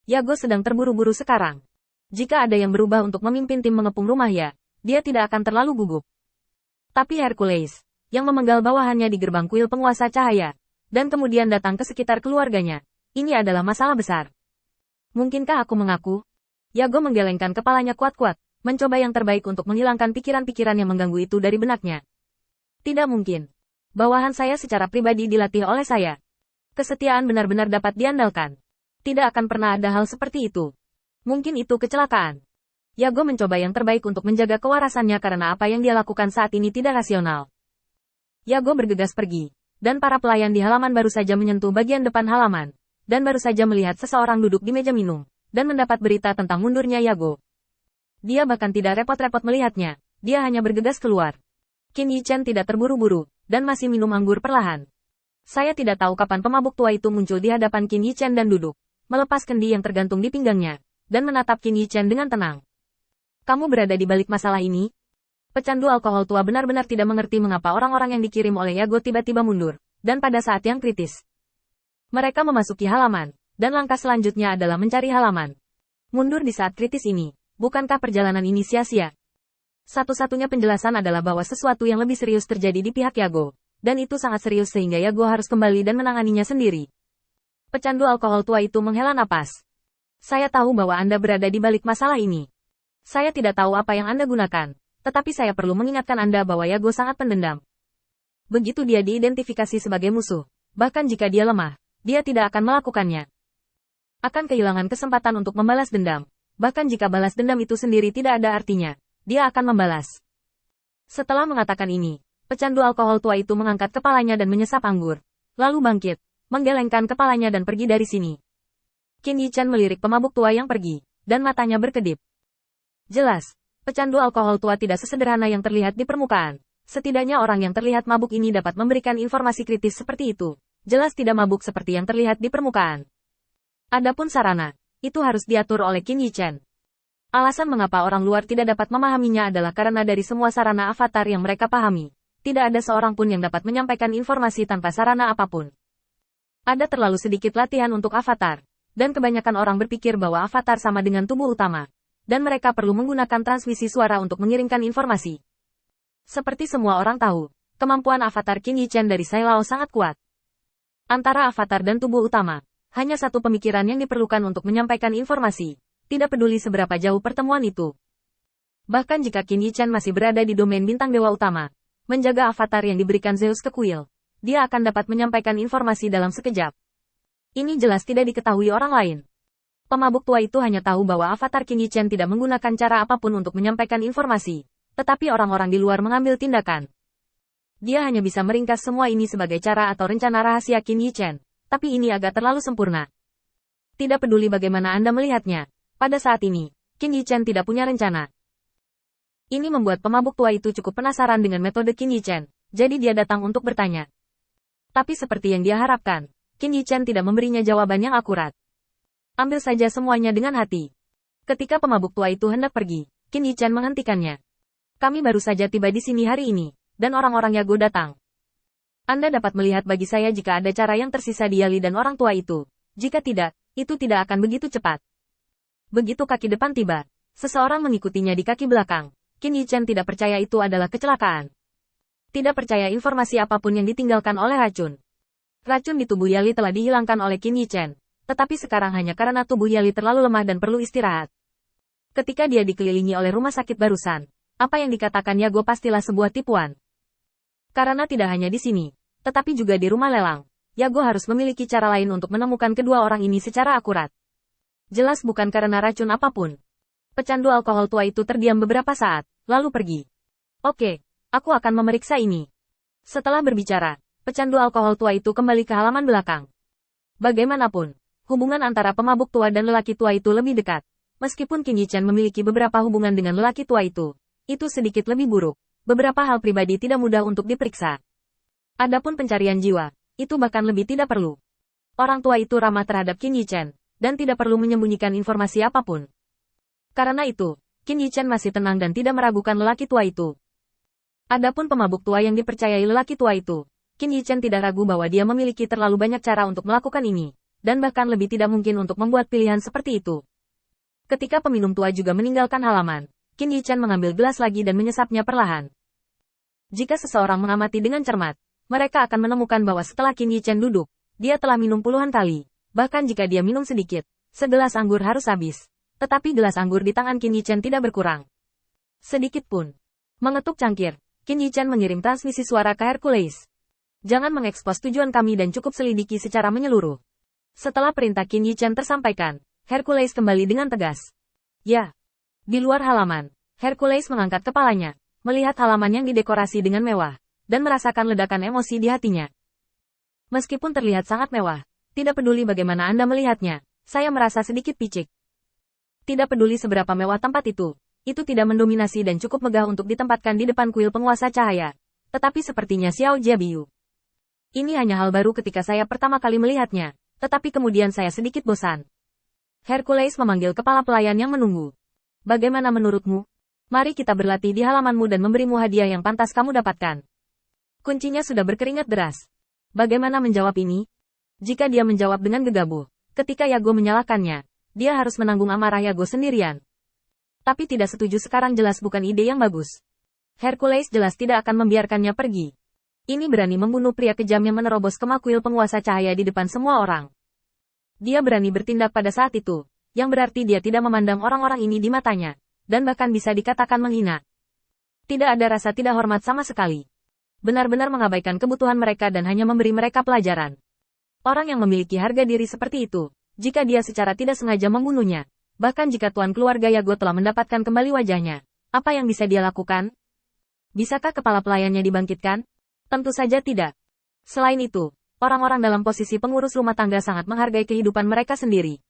Yago sedang terburu-buru sekarang. Jika ada yang berubah untuk memimpin tim mengepung rumah ya, dia tidak akan terlalu gugup. Tapi Hercules, yang memenggal bawahannya di gerbang kuil penguasa cahaya, dan kemudian datang ke sekitar keluarganya, ini adalah masalah besar. Mungkinkah aku mengaku? Yago menggelengkan kepalanya kuat-kuat, mencoba yang terbaik untuk menghilangkan pikiran-pikiran yang mengganggu itu dari benaknya. Tidak mungkin. Bawahan saya secara pribadi dilatih oleh saya. Kesetiaan benar-benar dapat diandalkan. Tidak akan pernah ada hal seperti itu. Mungkin itu kecelakaan. Yago mencoba yang terbaik untuk menjaga kewarasannya karena apa yang dia lakukan saat ini tidak rasional. Yago bergegas pergi, dan para pelayan di halaman baru saja menyentuh bagian depan halaman, dan baru saja melihat seseorang duduk di meja minum, dan mendapat berita tentang mundurnya Yago. Dia bahkan tidak repot-repot melihatnya, dia hanya bergegas keluar. Qin Yichen tidak terburu-buru, dan masih minum anggur perlahan. Saya tidak tahu kapan pemabuk tua itu muncul di hadapan Qin Yichen dan duduk, melepas kendi yang tergantung di pinggangnya, dan menatap Qin Yichen dengan tenang. Kamu berada di balik masalah ini? Pecandu alkohol tua benar-benar tidak mengerti mengapa orang-orang yang dikirim oleh Yago tiba-tiba mundur, dan pada saat yang kritis. Mereka memasuki halaman, dan langkah selanjutnya adalah mencari halaman. Mundur di saat kritis ini, bukankah perjalanan ini sia-sia? Satu-satunya penjelasan adalah bahwa sesuatu yang lebih serius terjadi di pihak Yago, dan itu sangat serius sehingga Yago harus kembali dan menanganinya sendiri. Pecandu alkohol tua itu menghela napas. Saya tahu bahwa Anda berada di balik masalah ini. Saya tidak tahu apa yang Anda gunakan, tetapi saya perlu mengingatkan Anda bahwa Yago sangat pendendam. Begitu dia diidentifikasi sebagai musuh, bahkan jika dia lemah, dia tidak akan melakukannya. Akan kehilangan kesempatan untuk membalas dendam, bahkan jika balas dendam itu sendiri tidak ada artinya. Dia akan membalas. Setelah mengatakan ini, pecandu alkohol tua itu mengangkat kepalanya dan menyesap anggur. Lalu bangkit, menggelengkan kepalanya dan pergi dari sini. Qin Yichen melirik pemabuk tua yang pergi, dan matanya berkedip. Jelas, pecandu alkohol tua tidak sesederhana yang terlihat di permukaan. Setidaknya orang yang terlihat mabuk ini dapat memberikan informasi kritis seperti itu. Jelas tidak mabuk seperti yang terlihat di permukaan. Adapun sarana, itu harus diatur oleh Qin Yichen. Alasan mengapa orang luar tidak dapat memahaminya adalah karena dari semua sarana avatar yang mereka pahami, tidak ada seorang pun yang dapat menyampaikan informasi tanpa sarana apapun. Ada terlalu sedikit latihan untuk avatar, dan kebanyakan orang berpikir bahwa avatar sama dengan tubuh utama, dan mereka perlu menggunakan transmisi suara untuk mengirimkan informasi. Seperti semua orang tahu, kemampuan avatar Qin Yichen dari Sai Lao sangat kuat. Antara avatar dan tubuh utama, hanya satu pemikiran yang diperlukan untuk menyampaikan informasi. Tidak peduli seberapa jauh pertemuan itu. Bahkan jika Qin Yichen masih berada di domain bintang dewa utama, menjaga avatar yang diberikan Zeus ke kuil, dia akan dapat menyampaikan informasi dalam sekejap. Ini jelas tidak diketahui orang lain. Pemabuk tua itu hanya tahu bahwa avatar Qin Yichen tidak menggunakan cara apapun untuk menyampaikan informasi, tetapi orang-orang di luar mengambil tindakan. Dia hanya bisa meringkas semua ini sebagai cara atau rencana rahasia Qin Yichen, tapi ini agak terlalu sempurna. Tidak peduli bagaimana Anda melihatnya. Pada saat ini, Qin Yichen tidak punya rencana. Ini membuat pemabuk tua itu cukup penasaran dengan metode Qin Yichen, jadi dia datang untuk bertanya. Tapi seperti yang dia harapkan, Qin Yichen tidak memberinya jawaban yang akurat. Ambil saja semuanya dengan hati. Ketika pemabuk tua itu hendak pergi, Qin Yichen menghentikannya. Kami baru saja tiba di sini hari ini, dan orang-orang Yago datang. Anda dapat melihat bagi saya jika ada cara yang tersisa di Yali dan orang tua itu. Jika tidak, itu tidak akan begitu cepat. Begitu kaki depan tiba, seseorang mengikutinya di kaki belakang. Qin Yichen tidak percaya itu adalah kecelakaan. Tidak percaya informasi apapun yang ditinggalkan oleh racun. Racun di tubuh Yali telah dihilangkan oleh Qin Yichen, tetapi sekarang hanya karena tubuh Yali terlalu lemah dan perlu istirahat. Ketika dia dikelilingi oleh rumah sakit barusan, apa yang dikatakan Yago pastilah sebuah tipuan. Karena tidak hanya di sini, tetapi juga di rumah lelang, Yago harus memiliki cara lain untuk menemukan kedua orang ini secara akurat. Jelas bukan karena racun apapun. Pecandu alkohol tua itu terdiam beberapa saat, lalu pergi. Oke, aku akan memeriksa ini. Setelah berbicara, pecandu alkohol tua itu kembali ke halaman belakang. Bagaimanapun, hubungan antara pemabuk tua dan lelaki tua itu lebih dekat. Meskipun Qin Yichen memiliki beberapa hubungan dengan lelaki tua itu sedikit lebih buruk. Beberapa hal pribadi tidak mudah untuk diperiksa. Adapun pencarian jiwa, itu bahkan lebih tidak perlu. Orang tua itu ramah terhadap Qin Yichen, dan tidak perlu menyembunyikan informasi apapun. Karena itu, Qin Yichen masih tenang dan tidak meragukan lelaki tua itu. Adapun pemabuk tua yang dipercayai lelaki tua itu, Qin Yichen tidak ragu bahwa dia memiliki terlalu banyak cara untuk melakukan ini, dan bahkan lebih tidak mungkin untuk membuat pilihan seperti itu. Ketika peminum tua juga meninggalkan halaman, Qin Yichen mengambil gelas lagi dan menyesapnya perlahan. Jika seseorang mengamati dengan cermat, mereka akan menemukan bahwa setelah Qin Yichen duduk, dia telah minum puluhan kali. Bahkan jika dia minum sedikit, segelas anggur harus habis. Tetapi gelas anggur di tangan Qin Yichen tidak berkurang sedikit pun. Mengetuk cangkir, Qin Yichen mengirim transmisi suara ke Hercules. Jangan mengekspos tujuan kami dan cukup selidiki secara menyeluruh. Setelah perintah Qin Yichen tersampaikan, Hercules kembali dengan tegas. Ya. Di luar halaman, Hercules mengangkat kepalanya, melihat halaman yang didekorasi dengan mewah, dan merasakan ledakan emosi di hatinya. Meskipun terlihat sangat mewah, tidak peduli bagaimana Anda melihatnya, saya merasa sedikit picik. Tidak peduli seberapa mewah tempat itu tidak mendominasi dan cukup megah untuk ditempatkan di depan kuil penguasa cahaya. Tetapi sepertinya Xiao Jiabiu. Ini hanya hal baru ketika saya pertama kali melihatnya, tetapi kemudian saya sedikit bosan. Hercules memanggil kepala pelayan yang menunggu. Bagaimana menurutmu? Mari kita berlatih di halamanmu dan memberimu hadiah yang pantas kamu dapatkan. Kuncinya sudah berkeringat deras. Bagaimana menjawab ini? Jika dia menjawab dengan gegabah, ketika Yago menyalahkannya, dia harus menanggung amarah Yago sendirian. Tapi tidak setuju sekarang jelas bukan ide yang bagus. Hercules jelas tidak akan membiarkannya pergi. Ini berani membunuh pria kejam yang menerobos ke kuil penguasa cahaya di depan semua orang. Dia berani bertindak pada saat itu, yang berarti dia tidak memandang orang-orang ini di matanya, dan bahkan bisa dikatakan menghina. Tidak ada rasa tidak hormat sama sekali. Benar-benar mengabaikan kebutuhan mereka dan hanya memberi mereka pelajaran. Orang yang memiliki harga diri seperti itu, jika dia secara tidak sengaja membunuhnya, bahkan jika tuan keluarga Yago telah mendapatkan kembali wajahnya, apa yang bisa dia lakukan? Bisakah kepala pelayannya dibangkitkan? Tentu saja tidak. Selain itu, orang-orang dalam posisi pengurus rumah tangga sangat menghargai kehidupan mereka sendiri,